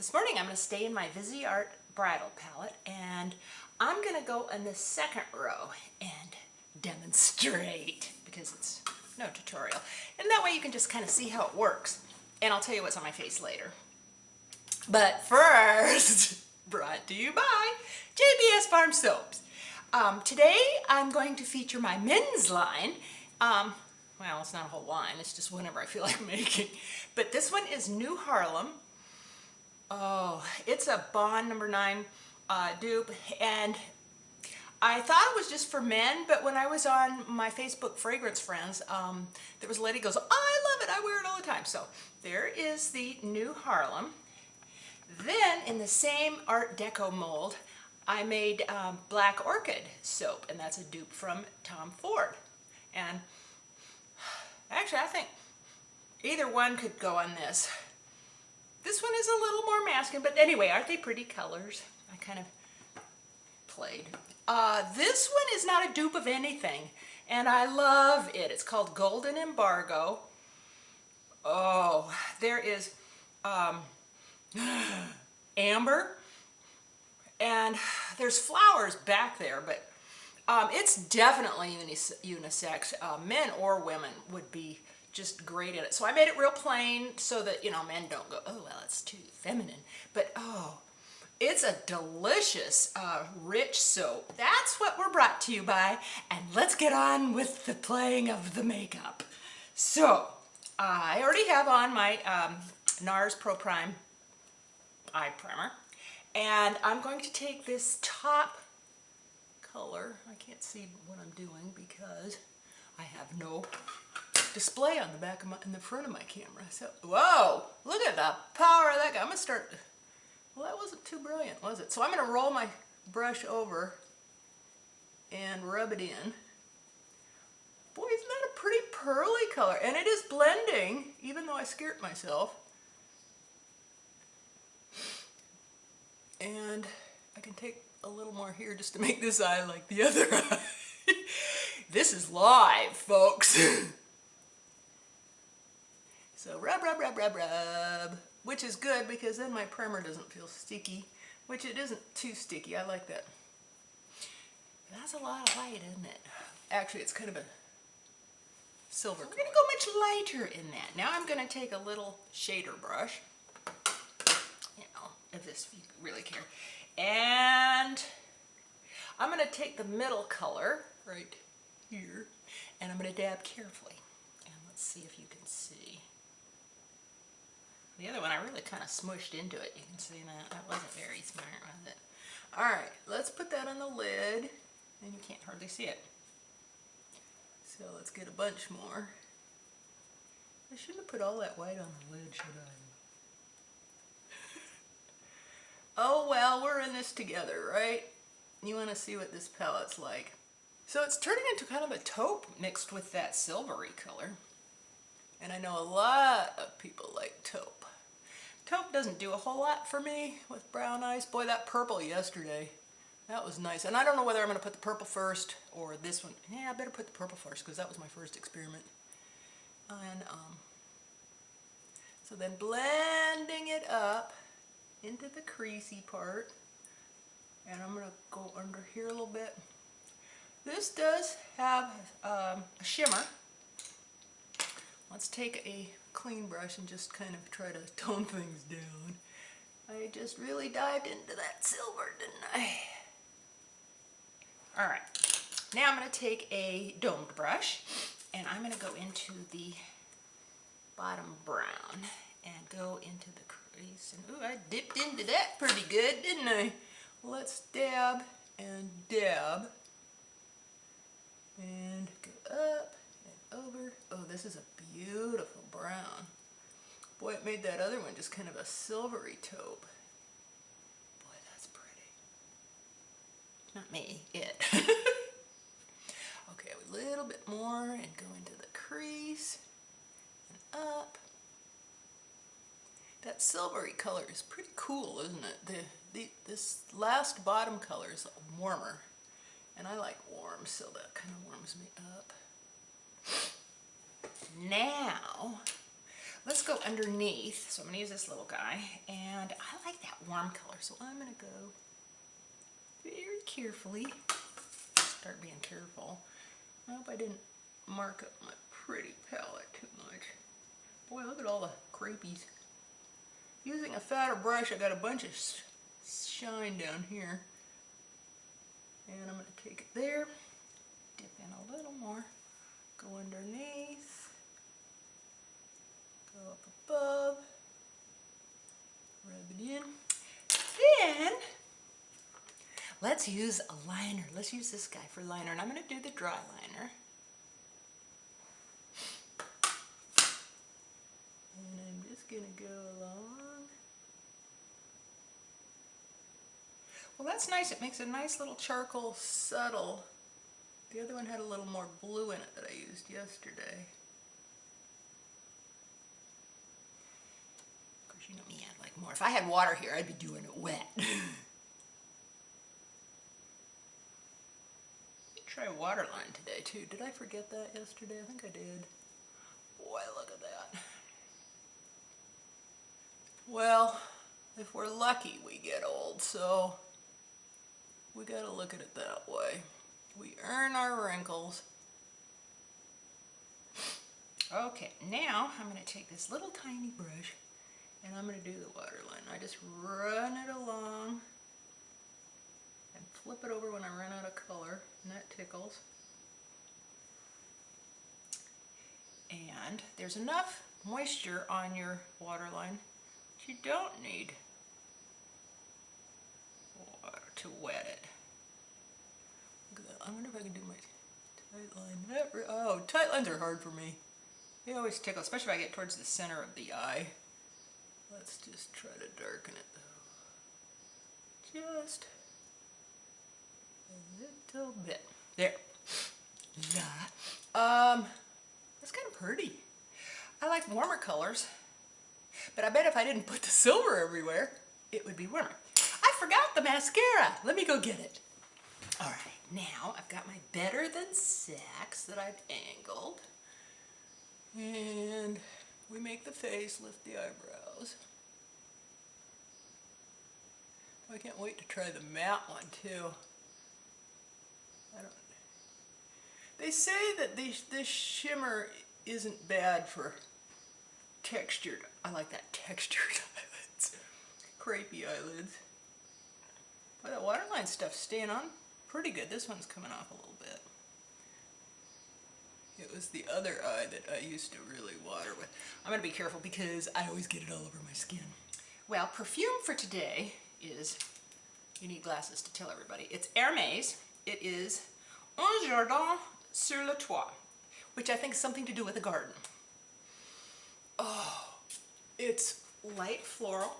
This morning I'm going to stay in my Viseart Bridal palette, and I'm going to go in the second row and demonstrate, because it's no tutorial. And that way you can just kind of see how it works. And I'll tell you what's on my face later. But first, brought to you by JBS Farms soaps. Today I'm going to feature my men's line. Well, it's not a whole line, it's just whenever I feel like making. But this one is new Harlaam. Oh, it's a Bond number 9 dupe, and I thought it was just for men, but when I was on my Facebook fragrance friends, there was a lady who goes, I love it, I wear it all the time. So there is the new Harlaam. Then in the same Art Deco mold, I made Black Orchid soap, and that's a dupe from Tom Ford. And actually, I think either one could go on this. This one is a little more masculine, but anyway, aren't they pretty colors? I kind of played. This one is not a dupe of anything, and I love it. It's called Golden Embargo. Oh, there is amber, and there's flowers back there, but it's definitely unisex. Men or women would be just great in it. So I made it real plain so that, you know, men don't go, oh, well, it's too feminine. But, oh, it's a delicious, rich soap. That's what we're brought to you by. And let's get on with the playing of the makeup. So, I already have on my NARS Pro Prime eye primer. And I'm going to take this top color. I can't see what I'm doing because I have no display on the back of in the front of my camera. So, whoa, look at the power of that guy. I'm gonna start, well, that wasn't too brilliant, was it? So I'm gonna roll my brush over and rub it in. Boy, isn't that a pretty pearly color? And it is blending, even though I scared myself. And I can take a little more here just to make this eye like the other eye. This is live, folks. So rub, rub, rub, rub, rub, which is good because then my primer doesn't feel sticky, which it isn't too sticky. I like that. That's a lot of light, isn't it? Actually, it's kind of a silver. We're going to go much lighter in that. Now I'm going to take a little shader brush, you know, if you really care. And I'm going to take the middle color right here, and I'm going to dab carefully. And let's see if you can see. The other one I really kind of smushed into it. You can see that. I wasn't very smart with it. Alright, let's put that on the lid. And you can't hardly see it. So let's get a bunch more. I shouldn't have put all that white on the lid, should I? Oh well, we're in this together, right? You want to see what this palette's like. So it's turning into kind of a taupe mixed with that silvery color. And I know a lot of people like taupe. Taupe doesn't do a whole lot for me with brown eyes. Boy, that purple yesterday, that was nice. And I don't know whether I'm going to put the purple first or this one. Yeah, I better put the purple first because that was my first experiment. And so then blending it up into the creasy part. And I'm going to go under here a little bit. This does have a shimmer. Let's take a clean brush and just kind of try to tone things down. I just really dived into that silver, didn't I? Alright, now I'm going to take a domed brush and I'm going to go into the bottom brown and go into the crease. And ooh, I dipped into that pretty good, didn't I? Let's dab and dab and go up and over. Oh, this is a beautiful brown. Boy, it made that other one just kind of a silvery taupe. Boy, that's pretty. Not me, it. Okay, a little bit more and go into the crease and up. That silvery color is pretty cool, isn't it? This last bottom color is warmer. And I like warm, so that kind of warms me up. Now, let's go underneath. So I'm gonna use this little guy, and I like that warm color, so I'm gonna go very carefully. Start being careful. I hope I didn't mark up my pretty palette too much. Boy, look at all the creepies. Using a fatter brush, I got a bunch of shine down here. And I'm going to take it there, dip in a little more, go underneath, go up above, rub it in. Then, let's use a liner. Let's use this guy for liner, and I'm going to do the dry liner. And I'm just going to go along. Well, that's nice. It makes a nice little charcoal subtle. The other one had a little more blue in it that I used yesterday. Of course, you know me, I'd like more. If I had water here, I'd be doing it wet. Try waterline today, too. Did I forget that yesterday? I think I did. Boy, look at that. Well, if we're lucky, we get old, so we gotta look at it that way. We earn our wrinkles. Okay, now I'm gonna take this little tiny brush and I'm gonna do the waterline. I just run it along and flip it over when I run out of color, and that tickles. And there's enough moisture on your waterline that you don't need water to wet it. Look at that. I wonder if I can do my tight line. Oh, tight lines are hard for me. They always tickle, especially if I get towards the center of the eye. Let's just try to darken it though. Just a little bit. There. Yeah. That's kind of pretty. I like warmer colors, but I bet if I didn't put the silver everywhere, it would be warmer. I forgot the mascara. Let me go get it. All right, now I've got my Better Than Sex that I've angled. And we make the face, lift the eyebrows. I can't wait to try the matte one too. They say that this shimmer isn't bad for textured. I like that textured eyelids. Crepey eyelids. Boy, that waterline stuff's staying on pretty good. This one's coming off a little bit. It was the other eye that I used to really water with. I'm going to be careful because I always get it all over my skin. Well, perfume for today is, you need glasses to tell everybody, it's Hermes. It is Un Jardin sur le Toit, which I think is something to do with a garden. Oh, it's light floral.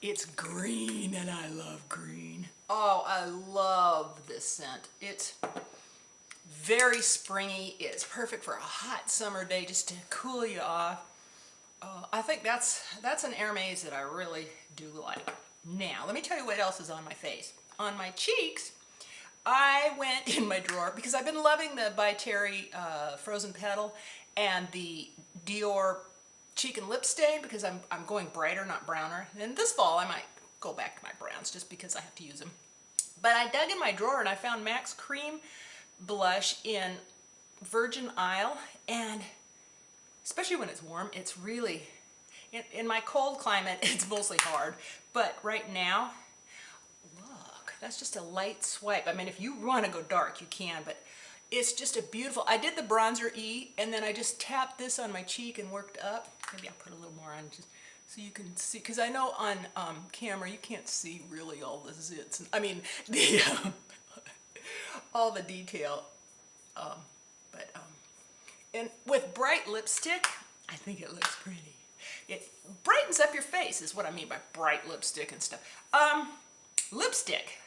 It's green, and I love green. Oh, I love this scent. It's very springy. It's perfect for a hot summer day just to cool you off. I think that's an Hermes that I really do like. Now, let me tell you what else is on my face. On my cheeks, I went in my drawer because I've been loving the By Terry Frozen Petal and the Dior Cheek and Lip Stain because I'm going brighter, not browner. And this fall I might go back to my browns just because I have to use them. But I dug in my drawer and I found MAC's Cream Blush in Virgin Isle, and especially when it's warm, it's really, in my cold climate, it's mostly hard. But right now, look, that's just a light swipe. I mean, if you want to go dark, you can, but it's just a beautiful, I did the bronzer E, and then I just tapped this on my cheek and worked up. Maybe I'll put a little more on just so you can see, because I know on camera you can't see really all the zits. I mean, the all the detail. And with bright lipstick, I think it looks pretty. It brightens up your face is what I mean by bright lipstick and stuff. Lipstick.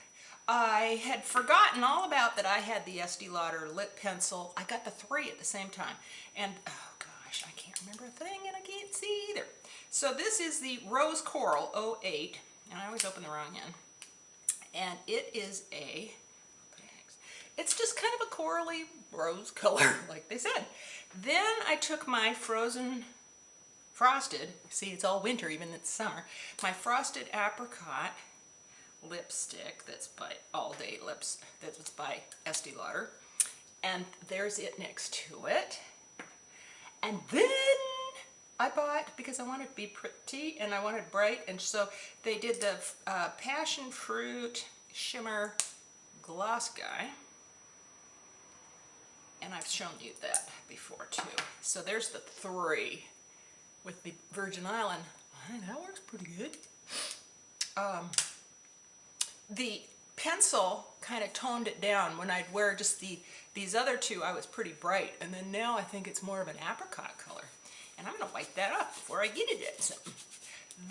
I had forgotten all about that I had the Estee Lauder lip pencil. I got the 3 at the same time. And, oh gosh, I can't remember a thing and I can't see either. So this is the Rose Coral 08, and I always open the wrong end. And it is a, it's just kind of a corally rose color, like they said. Then I took my frozen frosted, see it's all winter even it's summer, my frosted apricot lipstick that's by All Day Lips, that's by Estee Lauder, and there's it next to it. And then I bought, because I wanted to be pretty and I wanted bright, and so they did the Passionfruit Shimmer Gloss Guy, and I've shown you that before too. So there's the 3 with the Virgin Island. That works pretty good. The pencil kind of toned it down. When I'd wear just these other 2, I was pretty bright, and then now I think it's more of an apricot color. And I'm going to wipe that up before I get it at something.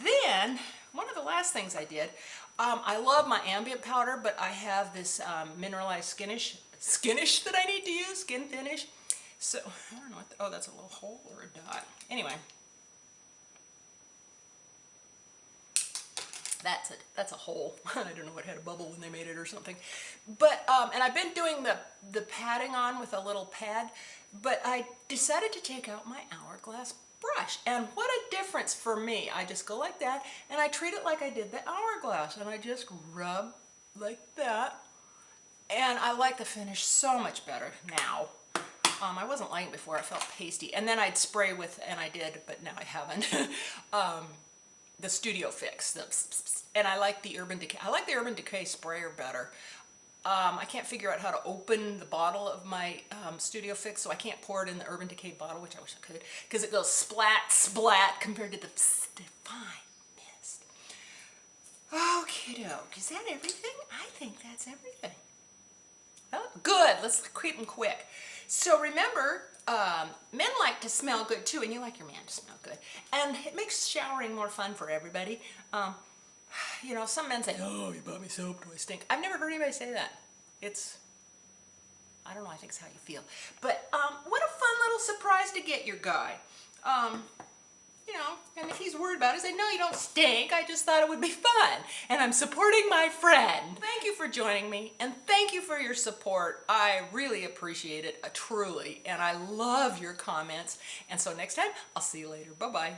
Then, one of the last things I did, I love my ambient powder, but I have this Mineralize Skinish that I need to use, skin finish. So, I don't know what, oh, that's a little hole or a dot. Anyway. That's a hole. I don't know what had a bubble when they made it or something. But, and I've been doing the padding on with a little pad, but I decided to take out my Hourglass brush. And what a difference for me. I just go like that, and I treat it like I did the Hourglass, and I just rub like that. And I like the finish so much better now. I wasn't liking it before, I felt pasty. And then I'd spray with, and I did, but now I haven't. The Studio Fix, and I like the Urban Decay. I like the Urban Decay sprayer better. I can't figure out how to open the bottle of my Studio Fix, so I can't pour it in the Urban Decay bottle, which I wish I could, because it goes splat, splat compared to the fine mist. Okie doke, is that everything? I think that's everything. Oh, good, let's keep them quick. So remember, men like to smell good too, and you like your man to smell good. And it makes showering more fun for everybody. You know, some men say, oh, you bought me soap, do I stink? I've never heard anybody say that. It's, I don't know, I think it's how you feel. But what a fun little surprise to get your guy. You know, and if he's worried about it, say, no, you don't stink. I just thought it would be fun. And I'm supporting my friend. Thank you for joining me, and thank you for your support. I really appreciate it, truly. And I love your comments. And so next time, I'll see you later. Bye-bye.